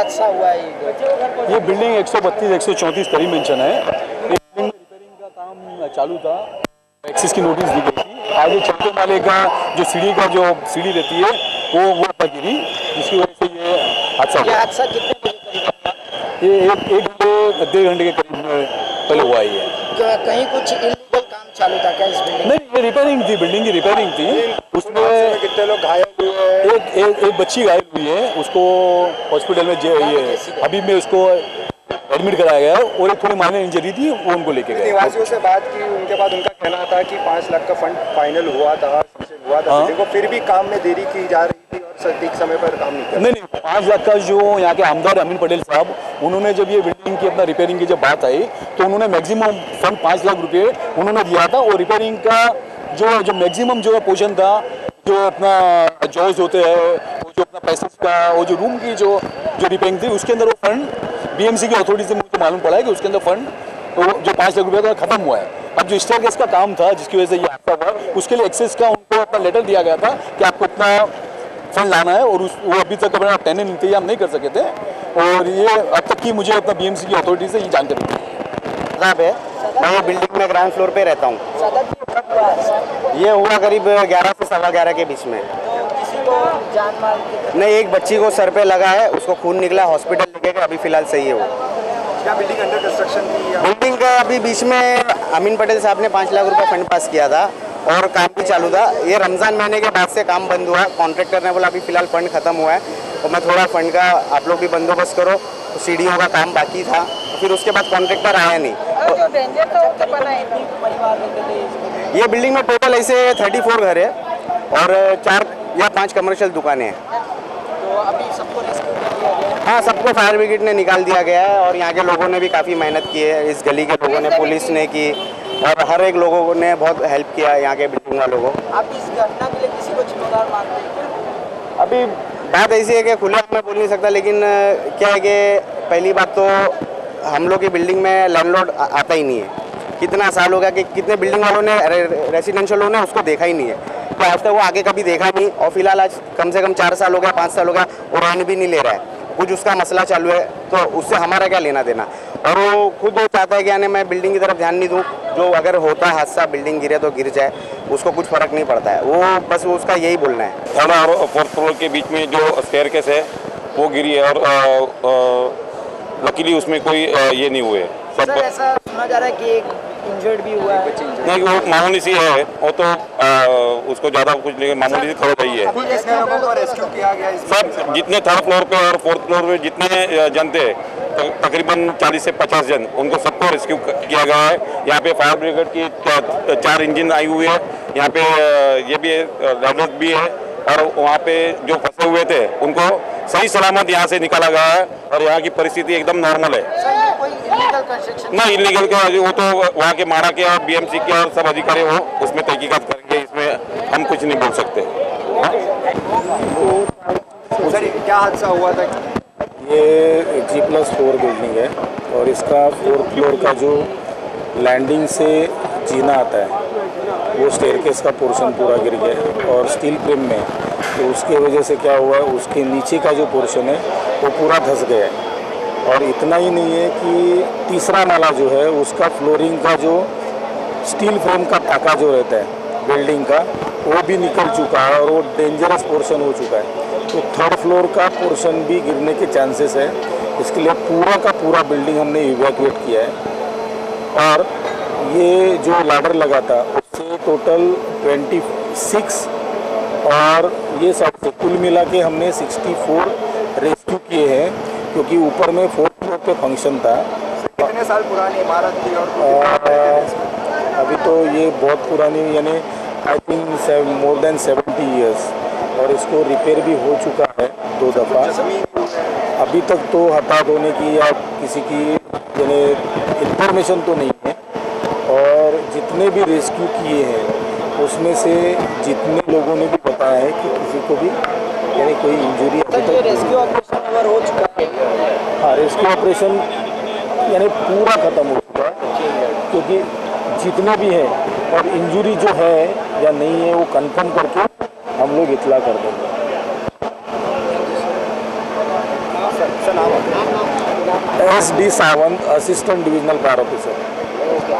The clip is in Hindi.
हादसा हुआ है? ये बिल्डिंग 132 134 करीब मेंशन है। ये बिल्डिंग में रिपेयरिंग का काम चालू था, एक्सिस की नोटिस दी गई थी। आगे छठे माले का जो सीढ़ी रहती है वो ऊपर गिरी, जिसकी वजह से ये हादसा हुआ। हादसा कितने बजे करीब? ये एक घंटे 1.5 घंटे के करीब पहले हुआ है। कहीं कुछ इल्लीगल काम चालू था क्या इस बिल्डिंग? नहीं, ये रिपेयरिंग थी, बिल्डिंग की रिपेयरिंग थी। उसमें कितने लोग घायल हुए हैं? एक बच्ची घायल हुई है, उसको हॉस्पिटल में अभी में उसको एडमिट कराया गया है, और एक थोड़ी माइनर इंजरी थी, वो उनको लेके गए। निवासियों से बात की, उनके बाद उनका कहना था कि 5 लाख का फंड फाइनल हुआ था, बिल्डिंग फिर भी काम में देरी की जा रही थी और सटीक समय पर काम नहीं किया। नहीं, 5 लाख का जो यहाँ के आमदार अमीन पटेल साहब, उन्होंने जब ये बिल्डिंग की अपना रिपेयरिंग की जब बात आई, तो उन्होंने मैक्सिमम फंड 5 लाख रुपये उन्होंने दिया था, और रिपेयरिंग का जो मैक्सिमम जो पोर्शन था, जो अपना जॉज होते हैं, जो अपना पैसेज का, और जो रूम की जो रिपेयरिंग थी, उसके अंदर वो फंड बीएमसी की अथॉरिटी से मुझे मालूम पड़ा है कि उसके अंदर फंड तो जो 5 लाख रुपये का खत्म हुआ है। अब जो स्टेयरकेस का काम था, जिसकी वजह से ये हादसा हुआ, उसके लिए एक्सेस का उनको अपना लेटर दिया गया था कि आपको इतना फंड लाना है, और वो अभी तक अपना टेनेंट इंतजाम नहीं कर सके थे, और ये अब तक की मुझे अपना बीएमसी की अथॉरिटी से ये जानकारी दी है। मैं ये बिल्डिंग में ग्राउंड फ्लोर पे रहता हूँ। ये हुआ करीब 11 से 11:15 के बीच में। नहीं, एक बच्ची को सर पे लगा है, उसको खून निकला, हॉस्पिटल लेके गए, अभी फिलहाल सही है वो। क्या बिल्डिंग अंडर कंस्ट्रक्शन थी? बिल्डिंग का अभी बीच में अमीन पटेल साहब ने 5 लाख रुपए फंड पास किया था, और काम भी चालू था। ये रमज़ान महीने के बाद से काम बंद हुआ। कॉन्ट्रैक्टर ने बोला अभी फिलहाल फंड खत्म हुआ है, और मैं थोड़ा फंड का आप लोग भी बंदोबस्त करो। तो सीढ़ियों का काम बाकी था, फिर उसके बाद कॉन्ट्रैक्टर आया नहीं। ये बिल्डिंग में टोटल ऐसे 34 घर है, और 4 या 5 कमर्शियल दुकानें हैं। तो अभी सबको रेस्क्यू कर दिया गया? हाँ, सबको फायर ब्रिगेड ने निकाल दिया गया है, और यहाँ के लोगों ने भी काफ़ी मेहनत की है। इस गली के लोगों ने, पुलिस ने की, और हर एक लोगों ने बहुत हेल्प किया यहाँ के बिल्डिंग वालों को। आप इस घटना के लिए किसी को जिम्मेदार मानते हैं क्या? अभी बात ऐसी है कि खुले में बोल नहीं सकता, लेकिन क्या है कि पहली बात तो हम लोग की बिल्डिंग में लैंडलॉर्ड आता ही नहीं है। कितना साल हो गया कि कितने बिल्डिंग वालों ने, रेसिडेंशियल ने उसको देखा ही नहीं है, तो आज तक वो आगे कभी देखा नहीं। और फिलहाल आज कम से कम 4 साल हो गया, 5 साल हो गया, और रन भी नहीं ले रहा है। कुछ उसका मसला चालू है, तो उससे हमारा क्या लेना देना। और वो खुद वो चाहता है कि यानी मैं बिल्डिंग की तरफ ध्यान नहीं दूँ, जो अगर होता है हादसा, बिल्डिंग गिरे तो गिर जाए, उसको कुछ फर्क नहीं पड़ता है। वो बस उसका यही बोलना है। 3rd और 4th फ्लोर के बीच में जो स्टेयरकेस है वो गिरी है, और लकीली उसमें कोई ये नहीं हुए। सर, ऐसा सुना जा रहा है कि एक इंजर्ड भी हुआ है। नहीं, वो मामूली सी है, वो तो उसको ज़्यादा कुछ नहीं, मामूली सी खबर रही है। कितने लोगों को रेस्क्यू किया गया? सब जितने 3rd फ्लोर पे और 4th फ्लोर पे जितने जन थे, तो तकरीबन 40 से 50 जन, उनको सबको रेस्क्यू किया गया है। यहाँ पे फायर ब्रिगेड की 4 इंजन आई हुई है, यहाँ पे ये भी लैंडर्स भी है, और वहाँ पे जो फंसे हुए थे उनको सही सलामत यहाँ से निकाला गया है, और यहाँ की परिस्थिति एकदम नॉर्मल है। नहीं, इलीगल का वो तो वहाँ के मारा के और बीएमसी के और सब अधिकारी वो उसमें तहकीकात करेंगे, इसमें हम कुछ नहीं बोल सकते। सर, क्या हादसा हुआ था? ये G+4 बिल्डिंग है, और इसका 4th फ्लोर का जो लैंडिंग से जीना आता है, वो स्टेयरकेस का पोर्शन पूरा गिर गया है, और स्टील फ्रेम में, तो उसके वजह से क्या हुआ है, उसके नीचे का जो पोर्शन है वो पूरा धंस गया है। और इतना ही नहीं है कि 3रा माला जो है, उसका फ्लोरिंग का जो स्टील फ्रेम का टाका जो रहता है बिल्डिंग का, वो भी निकल चुका है, और वो डेंजरस पोर्शन हो चुका है। तो 3rd फ्लोर का पोर्शन भी गिरने के चांसेस है। इसके लिए पूरा का पूरा बिल्डिंग हमने इवैक्यूएट किया है। और ये जो लैडर लगा था उससे टोटल 26, और ये सब से कुल मिला के हमने 64 रेस्क्यू किए हैं, क्योंकि ऊपर में 4th फ्लोर पे फंक्शन था। कितने साल पुरानी इमारत थी? और अभी तो ये बहुत पुरानी, यानी I think more than 70 years, और इसको रिपेयर भी हो चुका है 2 दफ़ा। अभी तक तो हटा धोने की या किसी की यानी इंफॉर्मेशन तो नहीं है। और जितने भी रेस्क्यू किए हैं उसमें से जितने लोगों ने भी बताया है कि किसी को भी यानी कोई इंजरी अभी तक। रेस्क्यू ऑपरेशन अगर हो चुका है? हाँ, रेस्क्यू ऑपरेशन यानी पूरा ख़त्म हो चुका है, क्योंकि जितने भी हैं, और इंजरी जो है या नहीं है वो कंफर्म करके हम लोग इतला कर देंगे। सर नाम SD Sawant, assistant divisional fire officer.